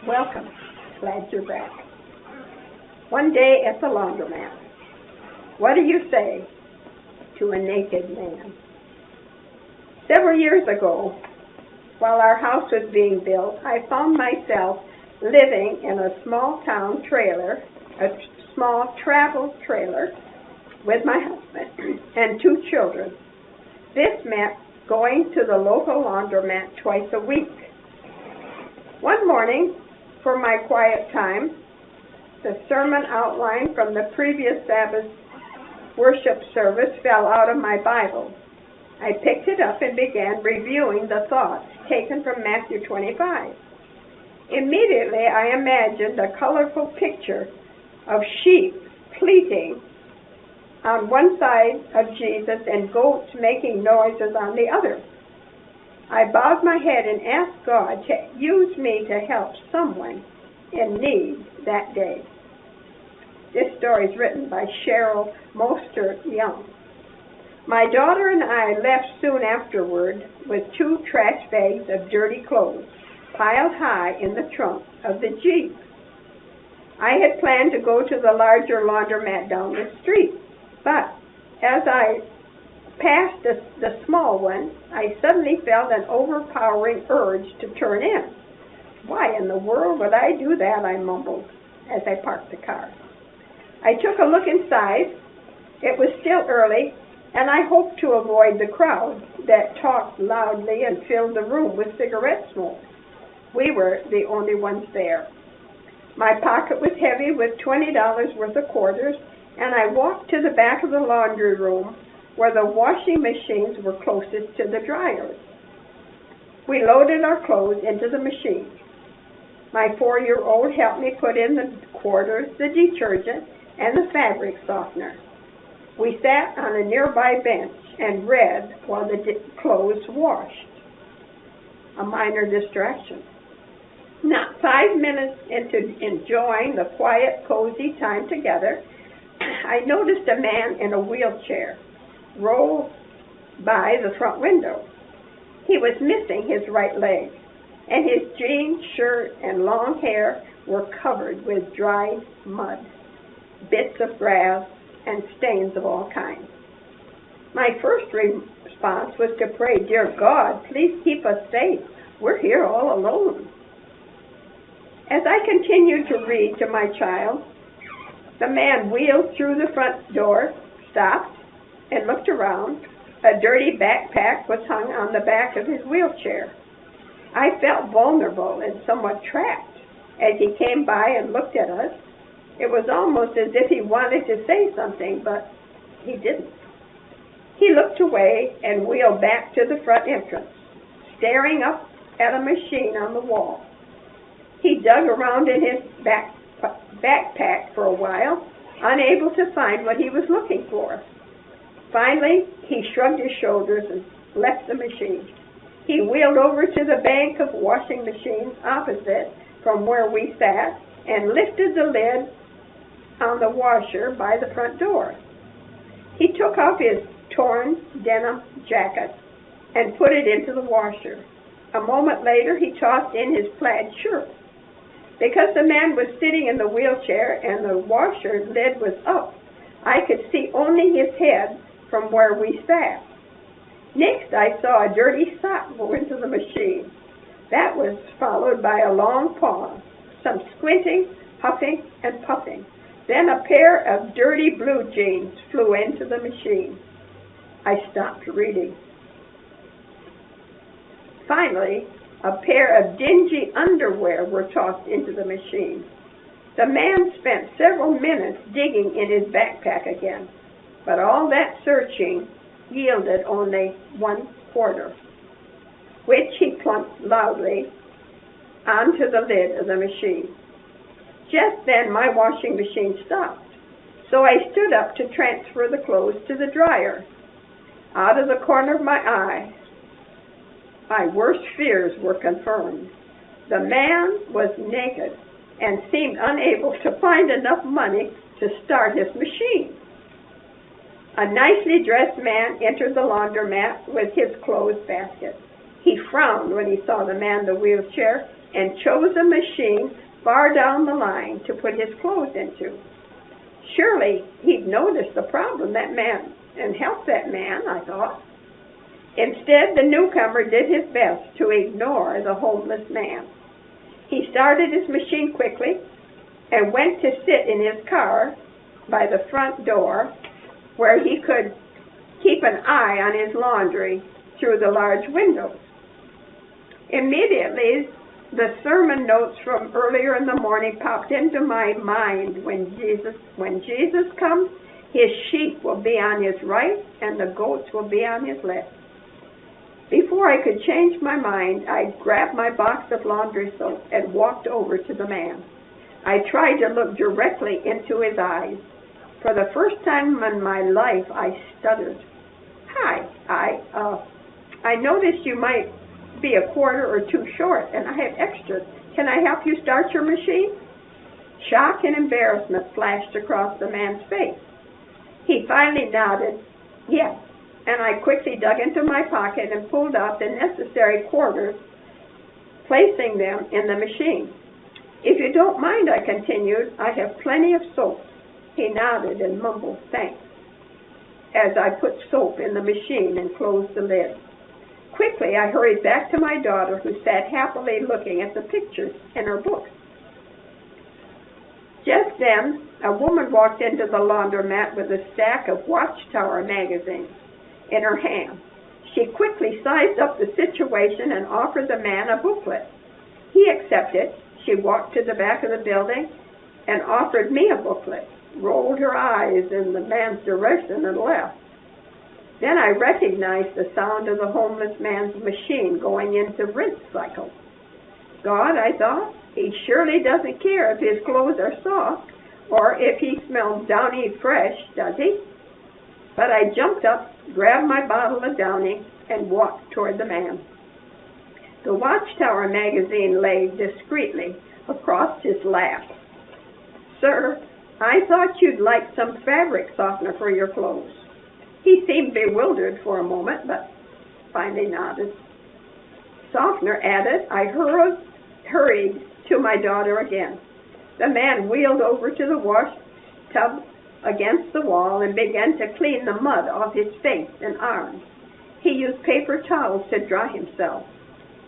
Welcome. Glad you're back. One day at the laundromat. What do you say to a naked man? Several years ago, while our house was being built, I found myself living in a small travel trailer with my husband and two children. This meant going to the local laundromat twice a week. One morning, for my quiet time, the sermon outline from the previous Sabbath worship service fell out of my Bible. I picked it up and began reviewing the thoughts taken from Matthew 25. Immediately, I imagined a colorful picture of sheep bleating on one side of Jesus and goats making noises on the other. I bowed my head and asked God to use me to help someone in need that day. This story is written by Cheryl Moster Young. My daughter and I left soon afterward with two trash bags of dirty clothes piled high in the trunk of the Jeep. I had planned to go to the larger laundromat down the street, but as I passed the small one, I suddenly felt an overpowering urge to turn in. Why in the world would I do that? I mumbled as I parked the car. I took a look inside. It was still early, and I hoped to avoid the crowd that talked loudly and filled the room with cigarette smoke. We were the only ones there. My pocket was heavy with $20 worth of quarters, and I walked to the back of the laundry room where the washing machines were closest to the dryers. We loaded our clothes into the machine. My 4-year-old helped me put in the quarters, the detergent, and the fabric softener. We sat on a nearby bench and read while the clothes washed. A minor distraction. Not 5 minutes into enjoying the quiet, cozy time together, I noticed a man in a wheelchair roll by the front window. He was missing his right leg, and his jeans, shirt, and long hair were covered with dried mud, bits of grass, and stains of all kinds. My first response was to pray, "Dear God, please keep us safe. We're here all alone." As I continued to read to my child, the man wheeled through the front door, stopped, and looked around. A dirty backpack was hung on the back of his wheelchair. I felt vulnerable and somewhat trapped as he came by and looked at us. It was almost as if he wanted to say something, but he didn't. He looked away and wheeled back to the front entrance, staring up at a machine on the wall. He dug around in his backpack for a while, unable to find what he was looking for. Finally, he shrugged his shoulders and left the machine. He wheeled over to the bank of washing machines opposite from where we sat and lifted the lid on the washer by the front door. He took off his torn denim jacket and put it into the washer. A moment later, he tossed in his plaid shirt. Because the man was sitting in the wheelchair and the washer lid was up, I could see only his head from where we sat. Next, I saw a dirty sock go into the machine. That was followed by a long pause, some squinting, huffing, and puffing. Then a pair of dirty blue jeans flew into the machine. I stopped reading. Finally, a pair of dingy underwear were tossed into the machine. The man spent several minutes digging in his backpack again, but all that searching yielded only 1 quarter, which he plunked loudly onto the lid of the machine. Just then my washing machine stopped, so I stood up to transfer the clothes to the dryer. Out of the corner of my eye, my worst fears were confirmed. The man was naked and seemed unable to find enough money to start his machine. A nicely dressed man entered the laundromat with his clothes basket. He frowned when he saw the man in the wheelchair and chose a machine far down the line to put his clothes into. Surely he'd notice the problem that man and help that man, I thought. Instead, the newcomer did his best to ignore the homeless man. He started his machine quickly and went to sit in his car by the front door where he could keep an eye on his laundry through the large windows. Immediately, the sermon notes from earlier in the morning popped into my mind. When Jesus comes, his sheep will be on his right and the goats will be on his left. Before I could change my mind, I grabbed my box of laundry soap and walked over to the man. I tried to look directly into his eyes. For the first time in my life, I stuttered. "Hi, I noticed you might be a quarter or two short, and I have extras. Can I help you start your machine?" Shock and embarrassment flashed across the man's face. He finally nodded, yes, and I quickly dug into my pocket and pulled out the necessary quarters, placing them in the machine. "If you don't mind," I continued, "I have plenty of soap." He nodded and mumbled thanks as I put soap in the machine and closed the lid. Quickly, I hurried back to my daughter, who sat happily looking at the pictures in her book. Just then, a woman walked into the laundromat with a stack of Watchtower magazines in her hand. She quickly sized up the situation and offered the man a booklet. He accepted. She walked to the back of the building and offered me a booklet, rolled her eyes in the man's direction, and left. Then I recognized the sound of the homeless man's machine going into rinse cycle. God, I thought, he surely doesn't care if his clothes are soft or if he smells Downy fresh, does he? But I jumped up, grabbed my bottle of Downy, and walked toward the man. The Watchtower magazine lay discreetly across his lap. "Sir, I thought you'd like some fabric softener for your clothes." He seemed bewildered for a moment, but finally nodded. "Softener added," I hurried to my daughter again. The man wheeled over to the wash tub against the wall and began to clean the mud off his face and arms. He used paper towels to dry himself,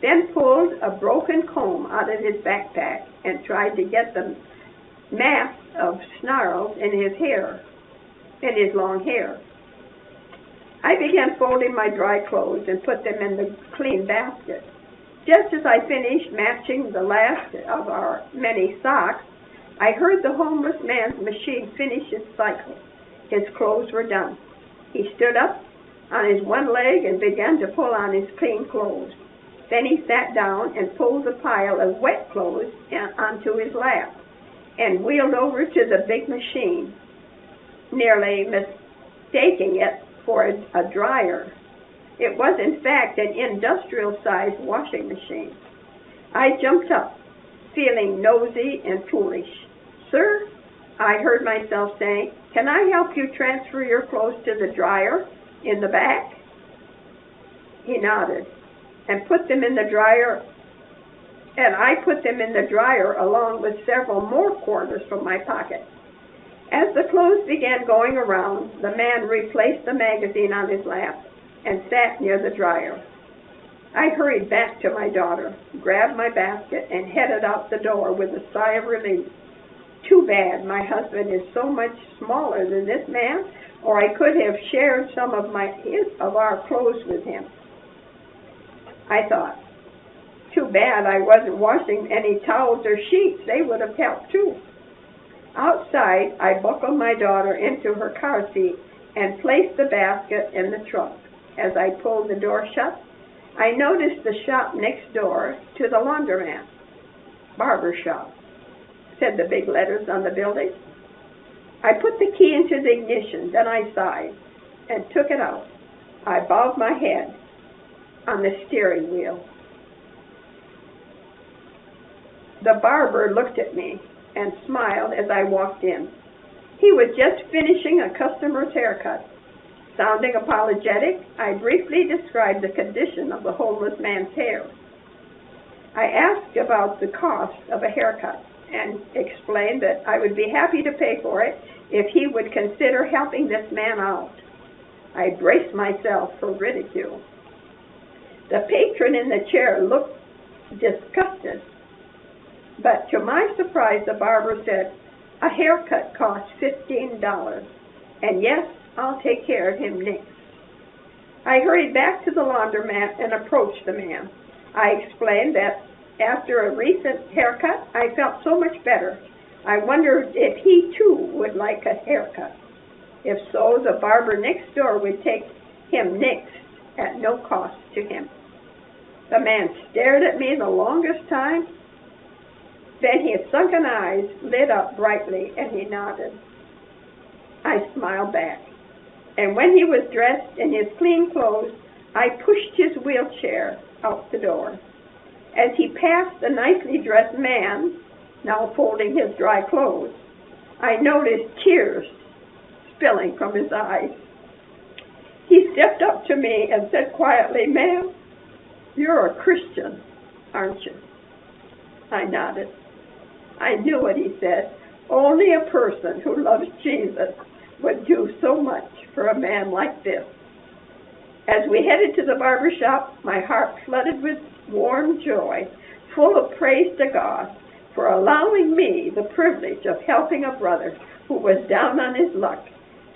then pulled a broken comb out of his backpack and tried to get the mass of snarls in his long hair. I began folding my dry clothes and put them in the clean basket. Just as I finished matching the last of our many socks, I heard the homeless man's machine finish its cycle. His clothes were done. He stood up on his one leg and began to pull on his clean clothes. Then he sat down and pulled the pile of wet clothes onto his lap and wheeled over to the big machine, nearly mistaking it for a dryer. It was, in fact, an industrial-sized washing machine. I jumped up, feeling nosy and foolish. "Sir," I heard myself saying, "can I help you transfer your clothes to the dryer in the back?" He nodded and put them in the dryer, and I put them in the dryer along with several more quarters from my pocket. As the clothes began going around, the man replaced the magazine on his lap and sat near the dryer. I hurried back to my daughter, grabbed my basket, and headed out the door with a sigh of relief. Too bad my husband is so much smaller than this man, or I could have shared some of our clothes with him. I thought, too bad I wasn't washing any towels or sheets. They would have helped too. Outside, I buckled my daughter into her car seat and placed the basket in the trunk. As I pulled the door shut, I noticed the shop next door to the laundromat. "Barber shop," said the big letters on the building. I put the key into the ignition, then I sighed and took it out. I bowed my head on the steering wheel. The barber looked at me and smiled as I walked in. He was just finishing a customer's haircut. Sounding apologetic, I briefly described the condition of the homeless man's hair. I asked about the cost of a haircut and explained that I would be happy to pay for it if he would consider helping this man out. I braced myself for ridicule. The patron in the chair looked disgusted, but to my surprise, the barber said, "A haircut costs $15, and yes, I'll take care of him next." I hurried back to the laundromat and approached the man. I explained that after a recent haircut, I felt so much better. I wondered if he too would like a haircut. If so, the barber next door would take him next at no cost to him. The man stared at me the longest time. Then his sunken eyes lit up brightly and he nodded. I smiled back. And when he was dressed in his clean clothes, I pushed his wheelchair out the door. As he passed the nicely dressed man, now folding his dry clothes, I noticed tears spilling from his eyes. He stepped up to me and said quietly, "Ma'am, you're a Christian, aren't you?" I nodded. I knew what he said. Only a person who loves Jesus would do so much for a man like this. As we headed to the barber shop, my heart flooded with warm joy, full of praise to God for allowing me the privilege of helping a brother who was down on his luck,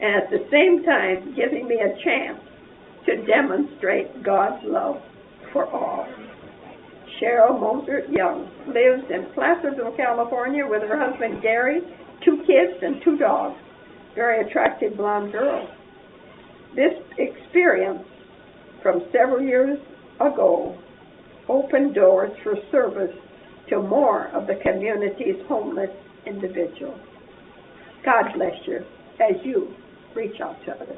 and at the same time giving me a chance to demonstrate God's love for all. Cheryl Mozart Young lives in Placerville, California with her husband Gary, 2 kids and 2 dogs. Very attractive blonde girl. This experience from several years ago opened doors for service to more of the community's homeless individuals. God bless you as you reach out to others.